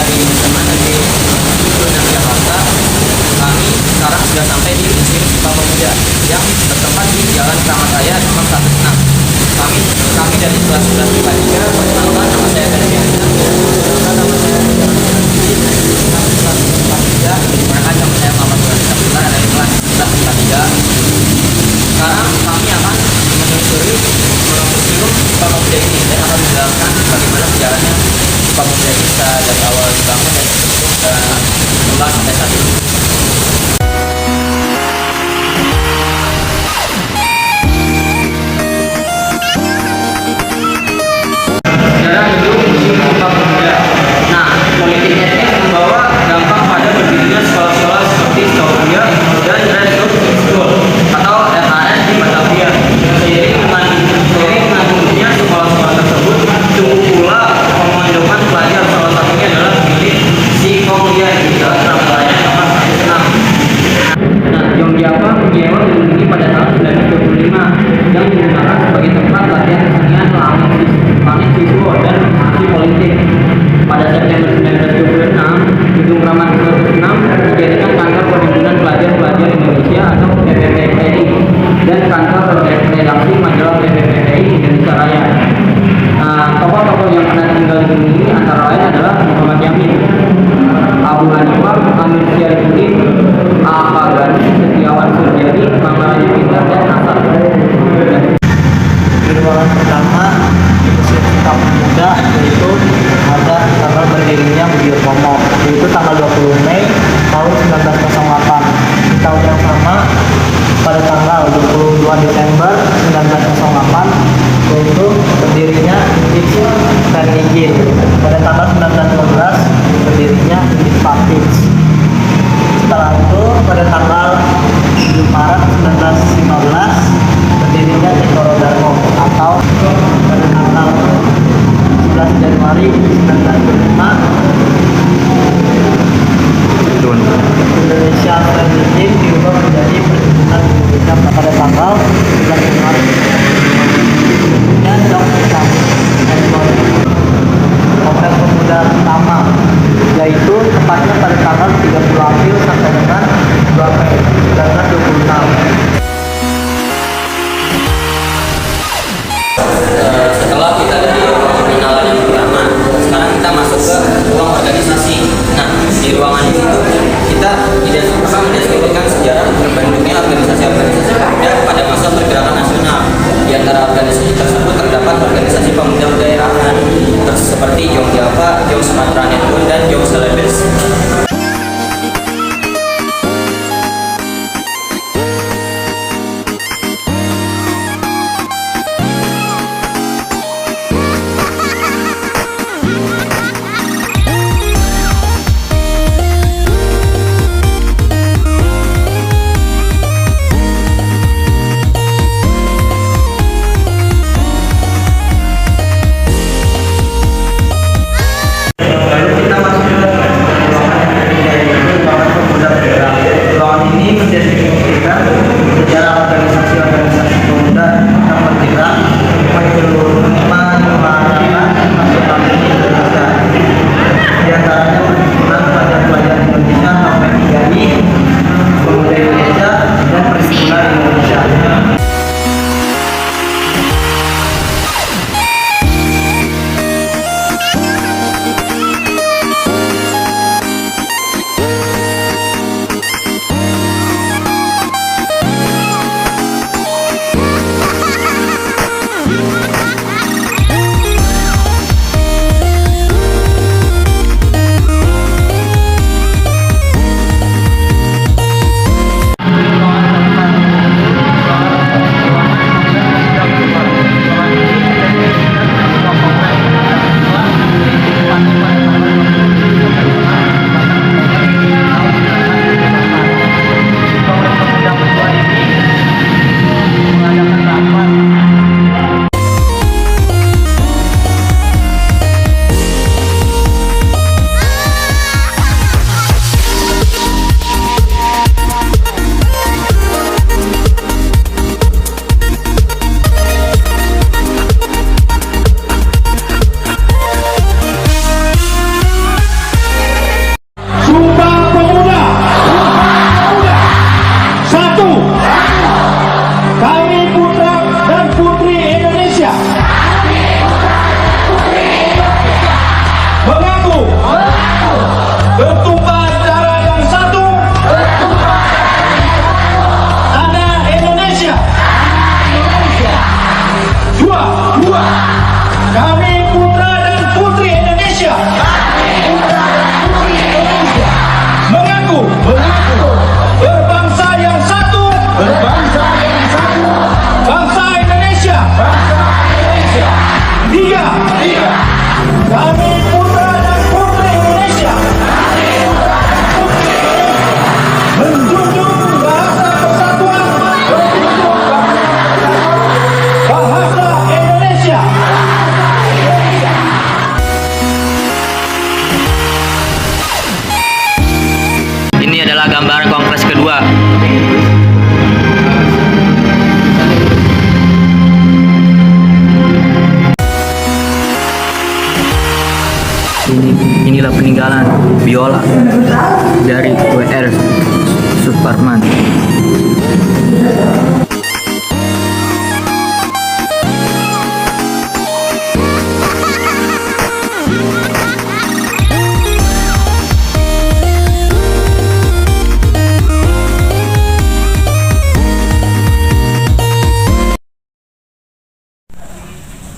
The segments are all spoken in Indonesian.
dari Jakarta, kami sekarang sudah sampai di Museum Sumpah Pemuda yang bertempat di Jalan Kramat Raya nomor 16. Kami dari kelas 11 IPA 3. Perkenalkan, nama saya Ferdian. Nama saya kelas 11 IPA 3. Dimana nama saya Muhammad Nurul Abdullah dari kelas 11 IPA 3. Sekarang kami akan menelusuri Museum Sumpah Pemuda ini dan akan menjelaskan bagaimana sejarahnya Sumpah Pemuda ini bisa dari awal dibangun dan terbentuk dan berkembang sampai saat ini. Sejarah hidup Museum Sumpah Pemuda. Nah, politiknya ini membawa dampak pada berdirinya sekolah-sekolah seperti Saudia dan Resort School atau RAS di Batavia. Seiring dengan tumbuhnya sekolah-sekolah tersebut, tumbuh pula pemondokan pelajar, salah satunya adalah milik si Konglia di Jalan Kramat Raya nomor 16. Nah, Yogyakarta menyewa gedung ini pada tahun 1925 yang digunakan sebagai tempat latihan kesenian langit siswa dan aksi politik. Pada September 1926, gedung Kramat 16 dijadikan kantor Perhimpunan Pelajar-Pelajar Indonesia atau PPPI dan kantor redaksi majalah PPPI Indonesia Raya. Tokoh-tokoh yang pernah tinggal di gedung ini antara lain adalah Muhammad Yamin, Abu Hanifah, Amir Syarifudin, A.K. Ghani, Setiawan Surjadi, Mangaraja Pintar, dan Nasar. Di ruangan pertama Museum Sumpah Pemuda yaitu ada tanggal berdirinya Budi-Utomo, yaitu tanggal 20 Mei tahun 1908. Di tahun yang sama pada tanggal 22 Desember 1908 yaitu berdirinya Indeks Carnegie. Pada tanggal 1912 berdirinya Indeks Papits. Setelah itu pada tanggal 7 Maret 1915 berdirinya Tengkoro Darmo, atau pada tanggal 11 Januari 1905 Indonesia Friendly Team diubah menjadi Perhimpunan Indonesia pada tanggal 11 Januari dan Kongres Pemuda pertama, yaitu tepatnya pada tanggal 30 April sampai dengan 2 Mei 1926. Setelah kita dari perkenalan yang pertama, sekarang kita masuk ke ruang organisasi. Nah, di ruangan ini kita mendeskripsikan sejarah terbentuknya organisasi-organisasi pemuda pada masa pergerakan nasional. Di Kami putra dan putri Indonesia. Mengaku berbangsa yang satu. Bangsa Indonesia. Tiga. Kami putra dan putri Indonesia. Menjunjung bahasa persatuan. Bahasa Indonesia. Ini adalah gambar kongres kedua. Inilah peninggalan biola dari WR Suparman.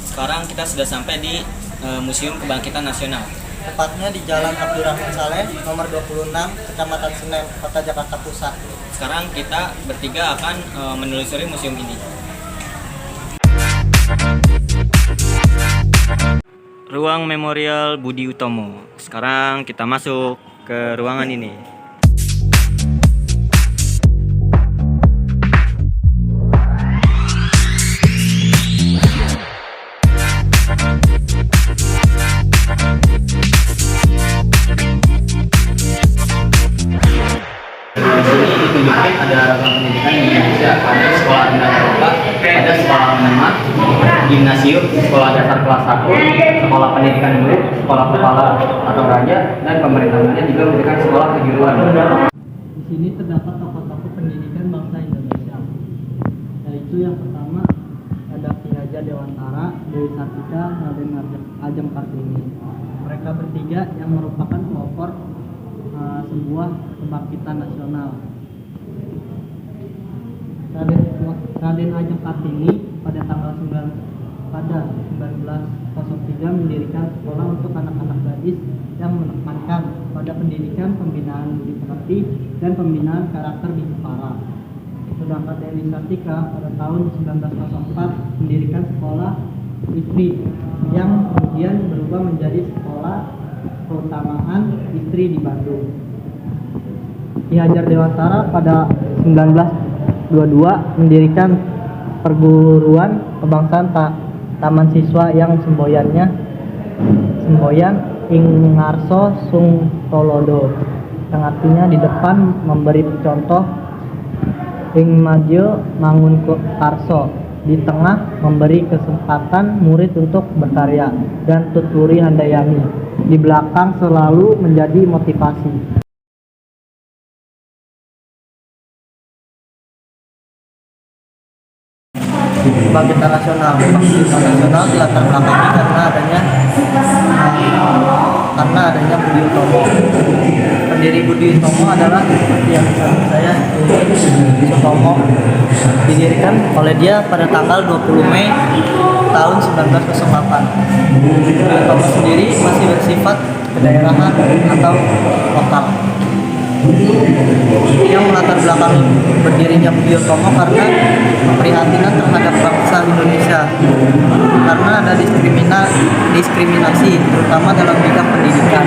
Sekarang kita sudah sampai di Museum Kebangkitan Nasional. Tepatnya di Jalan Abdurrahman Saleh, nomor 26, Kecamatan Senen, Kota Jakarta Pusat. Sekarang kita bertiga akan menelusuri museum ini. Ruang Memorial Budi Utomo. Sekarang kita masuk ke ruangan ini. Ditunjukkan ada ragam pendidikan di Indonesia, ada sekolah rendah Eropa, ada sekolah menengah, gimnasium, sekolah dasar kelas 1, sekolah pendidikan murid, sekolah kepala atau raja, dan pemerintahannya juga memberikan sekolah kejuruan. Di sini terdapat tokoh-tokoh pendidikan bangsa Indonesia, yaitu yang pertama ada Ki Hajar Dewantara, Dewi Sartika, Raden Ajeng Kartini. Mereka bertiga yang merupakan pelopor sebuah kebangkitan nasional. Raden Ajeng Kartini pada tanggal 1903 mendirikan sekolah untuk anak-anak gadis yang menekankan pada pendidikan, pembinaan budi pekerti, dan pembinaan karakter di Jepara. Sedangkan Dewi Sartika pada tahun 1904 mendirikan sekolah istri yang kemudian berubah menjadi sekolah keutamaan istri di Bandung. Ki Hajar Dewantara pada 1922 mendirikan perguruan kebangsaan Taman Siswa yang semboyan Ing Ngarso Sung Tolodo, yang artinya di depan memberi contoh, Ing Majo Mangun Karso, di tengah memberi kesempatan murid untuk berkarya, dan Tuturi Handayani di belakang selalu menjadi motivasi. Kebangkitan nasional dilatar belakangi karena adanya Budi Utomo. Pendiri Budi Utomo adalah seperti yang saya Sutomo, didirikan oleh dia pada tanggal 20 Mei tahun 1908. Budi Utomo sendiri masih bersifat kedaerahan atau lokal. Yang melatar belakangi berdirinya Budi Utomo karena keprihatinan terhadap bangsa Indonesia, karena ada diskriminasi terutama dalam bidang pendidikan.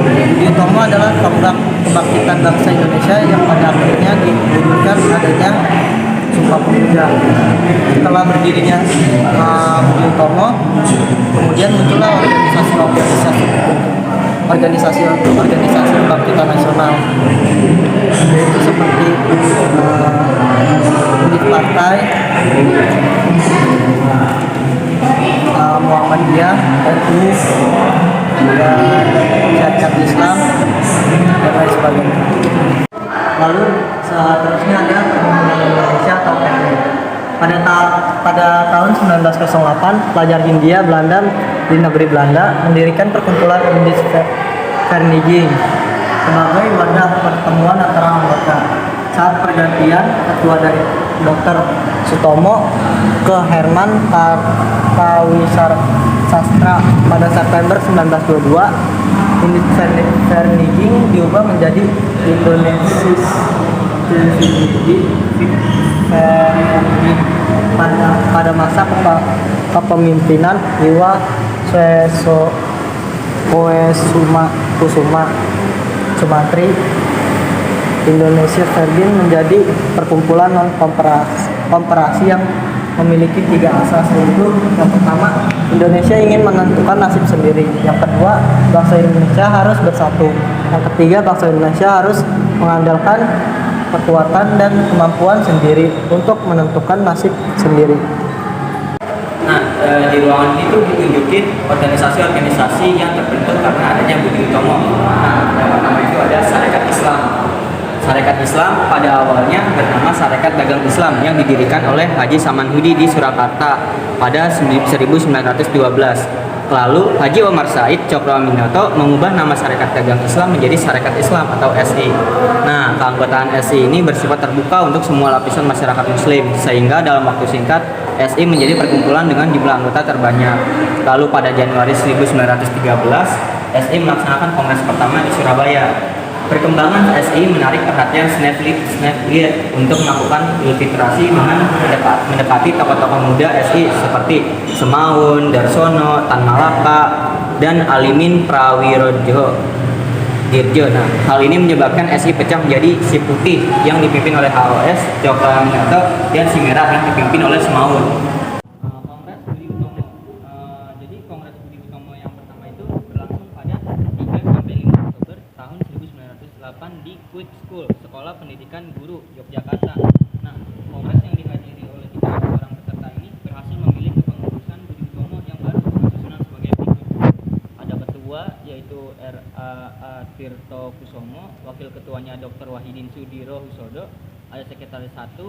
Budi Utomo adalah tonggak kebangkitan bangsa Indonesia yang pada akhirnya diwujudkan adanya Sumpah Pemuda. Setelah berdirinya Budi Utomo, kemudian muncullah organisasi kebangkitan nasional, yaitu seperti unit partai, Muhammadiyah, NU, dan syariat Islam, dan lain sebagainya. Lalu seterusnya ada Perkumpulan Indonesia atau PNI. Pada tahun 1908, pelajar Hindia Belanda di negeri Belanda mendirikan perkumpulan Indische Vereniging sebagai wadah pertemuan antara anggota. Saat pergantian, ketua dari Dr. Sutomo ke Herman Kawisastra pada September 1922. Unit Vereniging diubah menjadi Indonesia pada masa kepemimpinan Iwa Kusuma Sumantri. Indonesia Verdin menjadi perkumpulan non komparasi yang memiliki 3 asas, yaitu yang pertama, Indonesia ingin menentukan nasib sendiri. Yang kedua, bangsa Indonesia harus bersatu. Yang ketiga, bangsa Indonesia harus mengandalkan kekuatan dan kemampuan sendiri untuk menentukan nasib sendiri. Nah, di ruangan itu ditunjukin organisasi-organisasi yang terbentuk karena adanya Budi Utomo. Nah, yang pertama itu ada Sarekat Islam. Sarekat Islam pada awalnya bernama Sarekat Dagang Islam yang didirikan oleh Haji Samanhudi di Surakarta pada 1912. Lalu Haji Omar Said Cokroaminoto mengubah nama Sarekat Dagang Islam menjadi Sarekat Islam atau SI. Nah, keanggotaan SI ini bersifat terbuka untuk semua lapisan masyarakat Muslim, sehingga dalam waktu singkat SI menjadi perkumpulan dengan jumlah anggota terbanyak. Lalu pada Januari 1913, SI melaksanakan kongres pertama di Surabaya. Perkembangan SI menarik perhatian Sneflit untuk melakukan infiltrasi dengan mendekati tokoh-tokoh muda SI seperti Semaun, Darsono, Tan Malaka, dan Alimin Prawirodjo Dirjo. Nah, hal ini menyebabkan SI pecah menjadi Si Putih yang dipimpin oleh HOS Cokroaminoto dan Si Merah yang dipimpin oleh Semaun. Kongres Budi Utomo. Jadi Kongres Budi Utomo yang pertama itu berlangsung pada 3 sampai 5 Oktober tahun 1908 di Quick School, Sekolah Pendidikan Guru, Yogyakarta. Nah, kongres yang dihadiri oleh 3 orang peserta ini berhasil memilih kepengurusan Budi Utomo yang baru bersusunan sebagai berikut. Ada ketua yaitu R.A. Tirto Kusumo, wakil ketuanya Dr. Wahidin Sudiro Husodo, ada sekretaris 1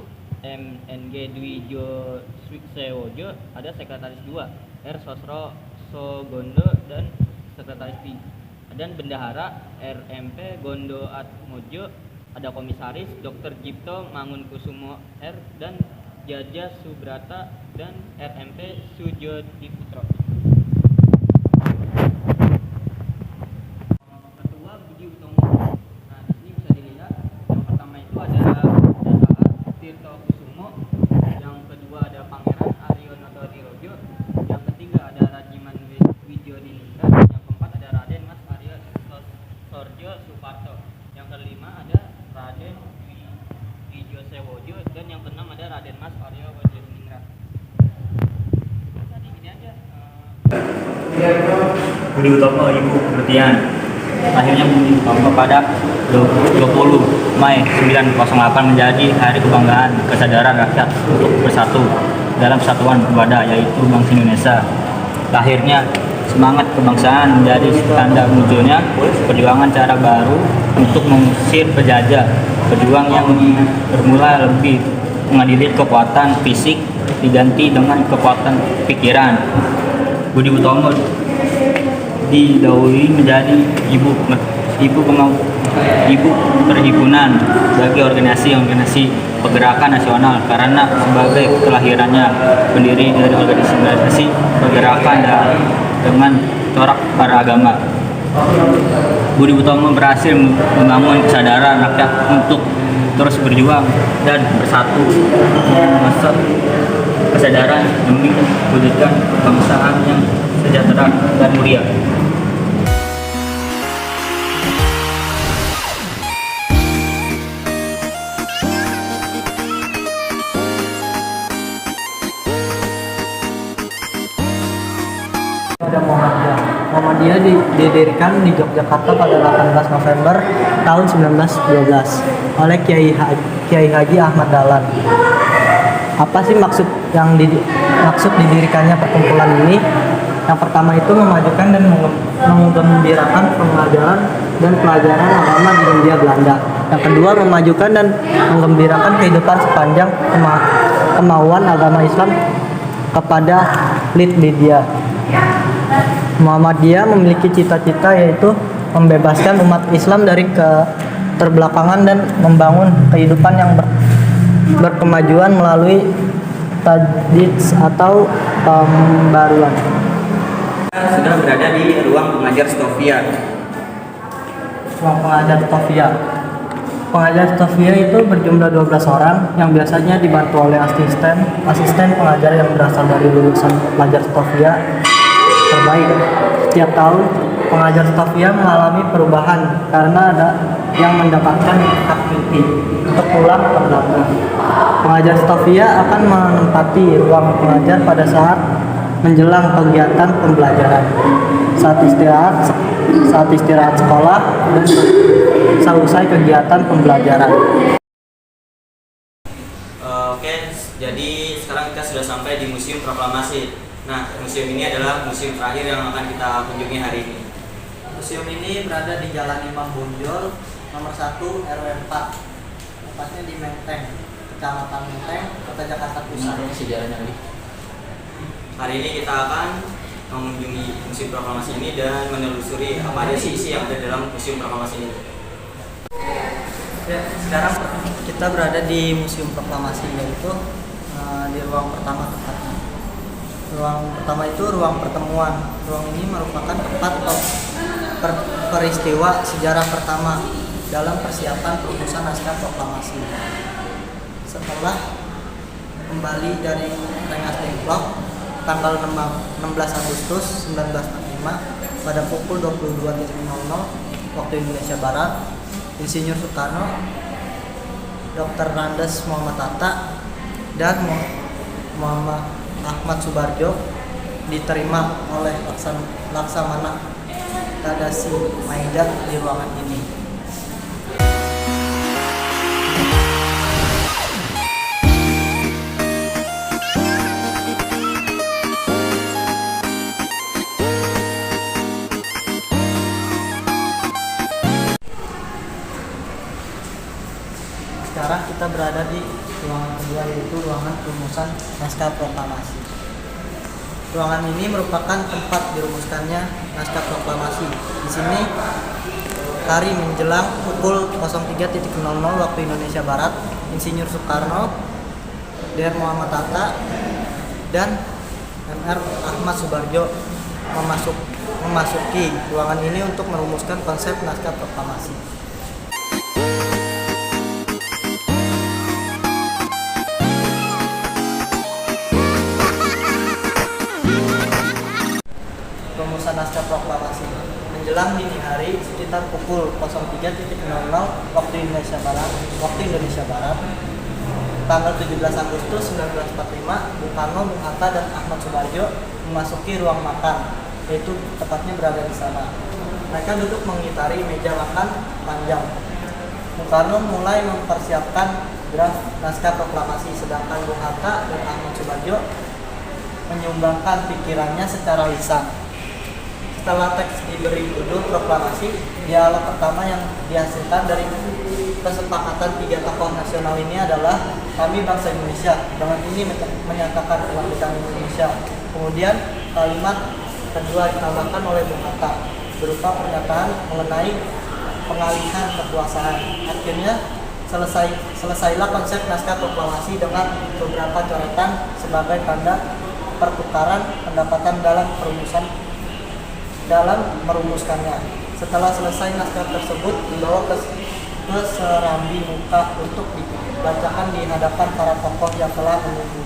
MNG Dwijo Sewojo, ada sekretaris 2 R. Sosro Sogondo, dan sekretaris 3 dan bendahara RMP Gondo Atmojo, ada komisaris Dr. Jipto Mangunkusumo R, dan Jaja Subrata, dan RMP Sujodiputro. Ketua Budi Utomo. Nah, di sini bisa dilihat yang pertama itu ada bendahara Tirto Kusumo, yang kedua ada Pangeran Aryo Noto Dirojo, yang ketiga ada Rajiman Widjodiningrat, yang keempat ada Raden Mas Aryo Sorjo Suparto, yang kelima ada Raden Wijo Sewojo, dan yang keenam ada Raden Mas Aryo Widjodiningrat. Tadi gini aja. Budi Utomo Ibu Mutian. Lahirnya Budi Utomo pada 20 Mei 1908 menjadi hari kebanggaan kesadaran rakyat untuk bersatu dalam persatuan berbeda, yaitu bangsa Indonesia. Lahirnya semangat kebangsaan menjadi tanda munculnya perjuangan cara baru untuk mengusir penjajah. Perjuangan yang bermula lebih mengadili kekuatan fisik diganti dengan kekuatan pikiran. Budi Utomo didahului menjadi ibu perhimpunan bagi organisasi pergerakan nasional karena sebagai kelahirannya pendiri dari organisasi pergerakan dengan corak beragama. Budi Utomo berhasil membangun kesadaran rakyat untuk terus berjuang dan bersatu, masa kesadaran demi mewujudkan kebangsaan yang sejahtera dan mulia. Ada Muhammadiyah. Muhammadiyah didirikan di Yogyakarta pada 18 November tahun 1912 oleh Kiai Haji Ahmad Dahlan. Apa sih maksud didirikannya perkumpulan ini? Yang pertama itu memajukan dan menggembirakan pengajaran dan pelajaran agama di Hindia Belanda. Yang kedua, memajukan dan menggembirakan kehidupan sepanjang kemauan agama Islam kepada Lydia. Muhammadiyah memiliki cita-cita yaitu membebaskan umat Islam dari keterbelakangan dan membangun kehidupan yang berkemajuan melalui tajdid atau pembaruan. Sudah berada di ruang pengajar Stovia. Ruang pengajar Stovia. Pengajar Stovia itu berjumlah 12 orang yang biasanya dibantu oleh asisten pengajar yang berasal dari lulusan pelajar Stovia terbaik. Setiap tahun pengajar Stovia mengalami perubahan karena ada yang mendapatkan hak cuti untuk pulang ke belakang. Pengajar Stovia akan menempati ruang pengajar pada saat menjelang kegiatan pembelajaran, saat istirahat sekolah, dan selesai kegiatan pembelajaran. Oke, jadi sekarang kita sudah sampai di Museum Proklamasi. Nah, museum ini adalah museum terakhir yang akan kita kunjungi hari ini. Museum ini berada di Jalan Imam Bonjol, nomor 1 RW 4, tepatnya di Menteng, Kecamatan Menteng, Kota Jakarta Pusat. Sejarahnya lagi. Hari ini kita akan mengunjungi Museum Proklamasi ini dan menelusuri apa aja sih isi yang ada dalam Museum Proklamasi ini. Ya, sekarang kita berada di Museum Proklamasi, yaitu di ruang pertama tepatnya. Ruang pertama itu ruang pertemuan. Ruang ini merupakan tempat peristiwa sejarah pertama dalam persiapan perumusan naskah proklamasi. Setelah kembali dari Rengas Dengklok tanggal 16 Agustus 1945 pada pukul 22.00 waktu Indonesia Barat, Insinyur Soekarno, Dr. Nandes Muhammad Hatta, dan Muhammad Ahmad Subarjo diterima oleh Laksamana Tadasi Maida di ruangan ini. Sekarang kita berada di ruangan kedua, yaitu ruangan perumusan naskah proklamasi. Ruangan ini merupakan tempat dirumuskannya naskah proklamasi. Di sini hari menjelang pukul 03.00 waktu Indonesia Barat, Insinyur Soekarno, Dr. Muhammad Hatta, dan Mr. Ahmad Subarjo memasuki ruangan ini untuk merumuskan konsep naskah proklamasi. Perumusan naskah proklamasi menjelang dini hari sekitar pukul 03.00 waktu Indonesia Barat, tanggal 17 Agustus 1945, Bung Karno, Bung Hatta, dan Ahmad Subarjo memasuki ruang makan, yaitu tepatnya berada di sana. Mereka duduk mengitari meja makan panjang. Bung Karno mulai mempersiapkan draft naskah proklamasi, sedangkan Bung Hatta dan Ahmad Subarjo menyumbangkan pikirannya secara lisan. Setelah teks diberi judul proklamasi, dialog pertama yang dihasilkan dari kesepakatan 3 tokoh nasional ini adalah "Kami bangsa Indonesia, dengan ini menyatakan kemerdekaan Indonesia." Kemudian kalimat kedua ditambahkan oleh Bung Hatta berupa pernyataan mengenai pengalihan kekuasaan. Akhirnya selesailah konsep naskah proklamasi dengan beberapa coretan sebagai tanda pertukaran pendapatan dalam merumuskannya. Setelah selesai naskah tersebut dibawa ke serambi muka untuk dibacakan di hadapan para tokoh yang telah menunggu.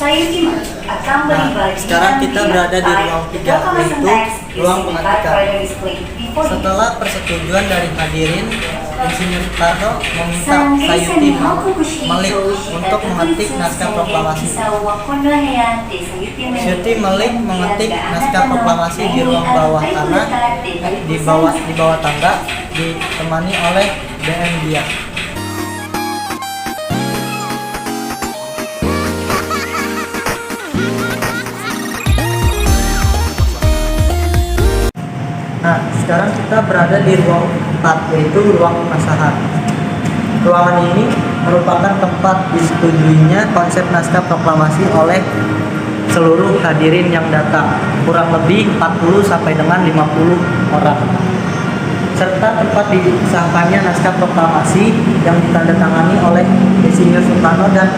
Nah, sekarang kita berada di ruang 3, yaitu ruang pengetikan. Setelah persetujuan dari hadirin, Insinyur Soekarno meminta Sayuti Malik untuk mengetik naskah proklamasi. Sayuti Malik mengetik naskah proklamasi di ruang bawah tanah, di bawah tangga, ditemani oleh BM Dia. Nah, sekarang kita berada di ruang 4, yaitu ruang pengesahan. Ruangan ini merupakan tempat disetujuinya konsep naskah proklamasi oleh seluruh hadirin yang datang, kurang lebih 40 sampai dengan 50 orang. serta tempat disahkannya naskah proklamasi yang ditandatangani oleh Insinyur Soekarno dan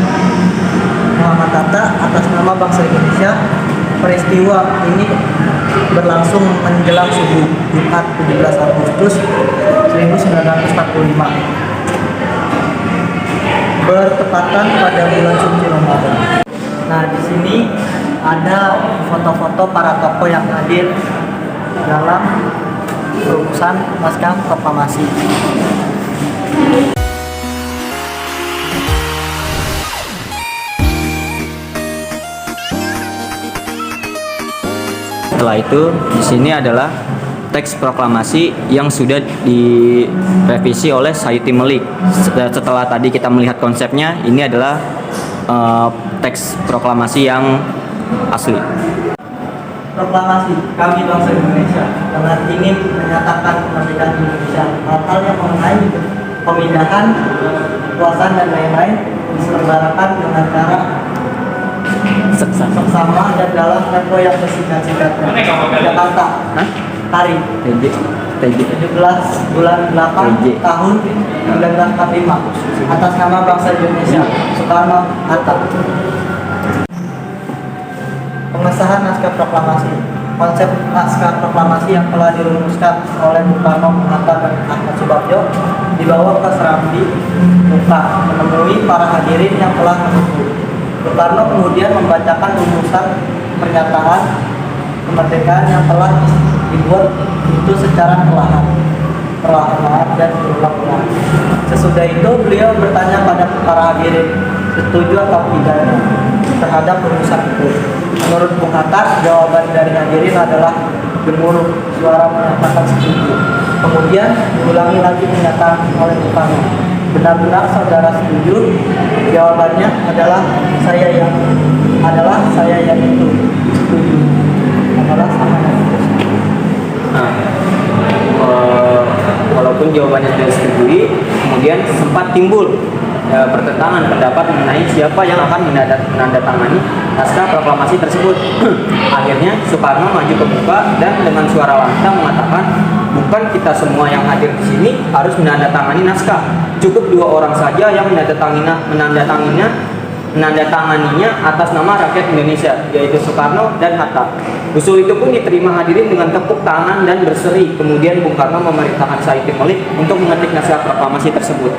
Muhammad Hatta atas nama bangsa Indonesia. Peristiwa ini berlangsung menjelang subuh Jumat 17 Agustus 1945, bertepatan pada bulan suci Ramadan. Nah, di sini ada foto-foto para tokoh yang hadir dalam perumusan naskah proklamasi. Setelah itu, di sini adalah teks proklamasi yang sudah direvisi oleh Sayuti Melik. Setelah tadi kita melihat konsepnya, ini adalah teks proklamasi yang asli. Proklamasi kami bangsa Indonesia dengan ingin menyatakan kemerdekaan Indonesia. Hal-hal yang mengenai pemindahan kekuasaan dan lain-lain diselenggarakan dengan cara seksama dan dalam tempo yang sesingkat-singkatnya. Jakarta, hari TJ 17 bulan 8 tahun 1945 atas nama bangsa Indonesia, Soekarno Hatta. Pengesahan naskah proklamasi. Konsep naskah proklamasi yang telah dirumuskan oleh Bung Karno, Hatta, dan Ahmad Subarjo dibawa ke Serambi Muka menemui para hadirin yang telah menunggu. Bung Karno kemudian membacakan rumusan pernyataan kemerdekaan yang telah dibuat itu secara perlahan-lahan dan berulang-ulang. Sesudah itu beliau bertanya pada para hadirin setuju atau tidaknya terhadap rumusan itu. Menurut Bung Hatta, jawaban dari hadirin adalah gemuruh suara menyatakan setuju. Kemudian diulangi lagi pernyataan oleh Bung Karno. Benar-benar saudara setuju? Jawabannya adalah saya yang itu setuju. Adalah sama yang itu. Nah, walaupun jawabannya sudah disetujui, kemudian sempat timbul pertentangan pendapat mengenai siapa yang akan menandatangani naskah proklamasi tersebut. Akhirnya Soekarno maju ke muka dan dengan suara lantang mengatakan, bukan kita semua yang hadir di sini harus menandatangani naskah. Cukup 2 orang saja yang menandatanganinya atas nama rakyat Indonesia, yaitu Soekarno dan Hatta. Usul itu pun diterima hadirin dengan tepuk tangan dan berseri. Kemudian Bung Karno memerintahkan Sayuti Melik untuk mengetik naskah proklamasi tersebut.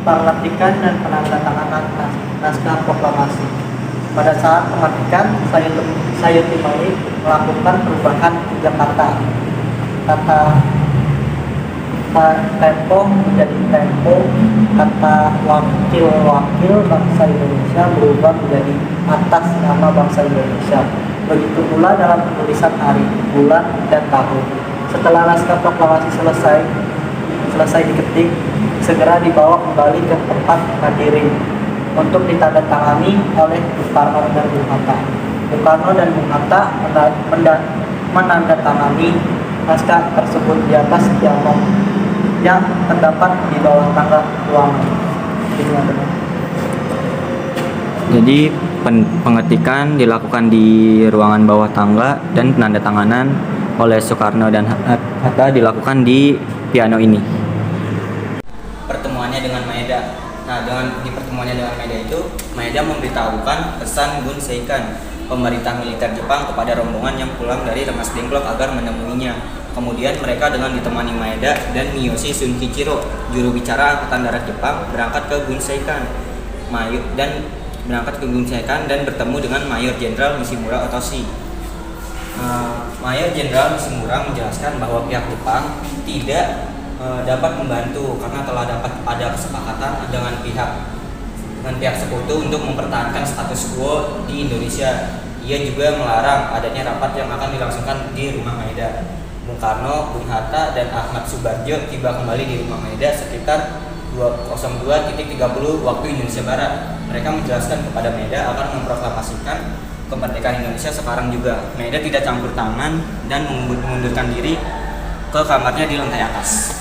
Pengetikan dan penandatanganan naskah proklamasi. Pada saat pengetikan, Sayuti Melik melakukan perubahan di Jakarta. Kata tempo menjadi tempo, kata wakil bangsa Indonesia berubah menjadi atas nama bangsa Indonesia. Begitu pula dalam penulisan hari, bulan, dan tahun. Setelah naskah proklamasi selesai diketik, segera dibawa kembali ke tempat hadirin untuk ditandatangani oleh Bung Karno dan Bung Hatta. Bung Karno dan Bung Hatta menandatangani naskah tersebut di atas dialog yang terdapat di bawah tangga ruangan. Jadi pengetikan dilakukan di ruangan bawah tangga dan penandatanganan oleh Soekarno dan Hatta dilakukan di piano ini. Pertemuannya dengan Maeda. Nah, di pertemuannya dengan Maeda itu, Maeda memberitahukan pesan Gun Seikan, pemerintah militer Jepang, kepada rombongan yang pulang dari Rengas Dengklok agar menemuinya. Kemudian mereka dengan ditemani Maeda dan Miyoshi Shunkichiro, juru bicara Angkatan Darat Jepang, berangkat ke Gun Seikan dan bertemu dengan Mayor Jenderal Nishimura Otoshi. Mayor Jenderal Nishimura menjelaskan bahwa pihak Jepang tidak dapat membantu karena telah dapat ada kesepakatan dengan pihak sekutu untuk mempertahankan status quo di Indonesia. Ia juga melarang adanya rapat yang akan dilangsungkan di rumah Maeda. Bung Karno, Bung Hatta, dan Ahmad Subarjo tiba kembali di rumah Maeda sekitar 02.30 waktu Indonesia Barat. Mereka menjelaskan kepada Maeda akan memproklamasikan kemerdekaan Indonesia sekarang juga. Maeda tidak campur tangan dan mengundurkan diri ke kamarnya di lantai atas.